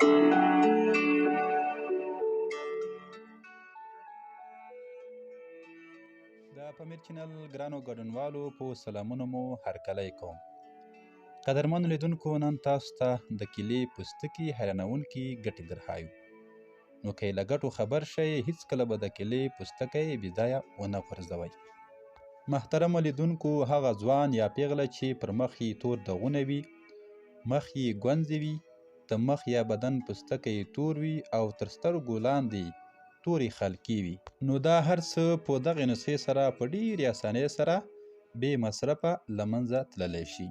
د پامیر چینل ګرانو ګډونوالو په سلامونو مو هرکلی کوم. قدرمنو لیدونکو، نن تاسو ته د کیلې پوستکي حیرانونکي ګټې درښایو. نو که یې له ګټو خبر شئ، هیڅکله به د کیلې پوستکی بېځایه ونه غورځوئ. محترمو لیدونکو، هغه ځوان یا پیغله چې پر مخ یې تور داغونه وي، مخ یې ګونځې وي، د مخ یا بدن پوستکی تور وي او تر سترګو لاندې تورې خلقي وي، نو دا هر څه په دغې نسخې سره په ډېرې اسانۍ سره بې مصرفه له منځه تللی شي.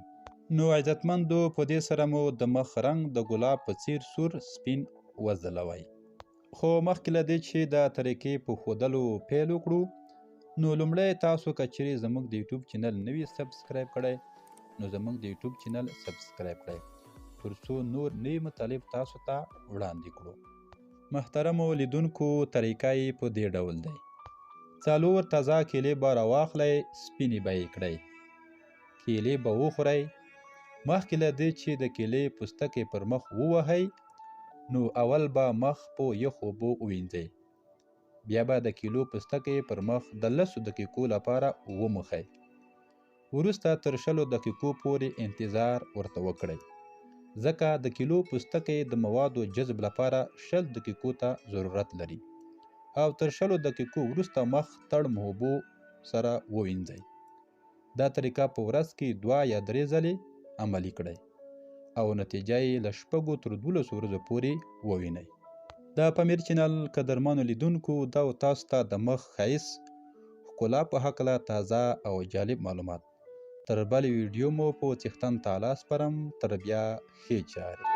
نو عزتمندو، په دې سره مو د مخ رنګ د ګلاب په څیر سور سپین وځلوئ. خو مخکې له دې چې د طریقې په ښودلو پیل وکړو، نو لومړی تاسو که چیرې زموږ د یوټیوب چینل نه وي سبسکرایب کړی، نو زموږ د یوټیوب چینل سبسکرایب کړئ، تر څو نور نوي مطالب تاسو ته وړاندې کړو. محترمو لیدونکو، طریقه یې په دې ډول دی. 4 تازه کیلې به راواخلئ، سپینې به یې کړئ. کیلې به وخورئ. مخکې له دې چې د کیلې پوستکی پر مخ ووهئ، نو اول به مخ په یخو اوبو ووینځئ. بیا به د کیلو پوستکی پر مخ د 10 دقیقو لپاره وموښئ. وروسته تر 20 دقیقو پورې انتظار ورته وکړئ، ځکه د کیلو پوستکی د موادو جذب لپاره 20 دقیقو ته ضرورت لري، او تر 20 دقیقو وروسته مخ تړم اوبو سره ووینځئ. دا طریقه په ورځ کې 2 یا 3 ځلې عملي کړئ او نتیجه یې له 6 تر 12 ورځو پورې ووینئ. د پامیر چینل قدرمنو لیدونکو، دا تاسو ته د مخ ښایست ښکلا په هکله تازه او جالب معلومات. تر بلې ویډیو مو په څښتن تعالی سپارم. تر بیا ښې چارې.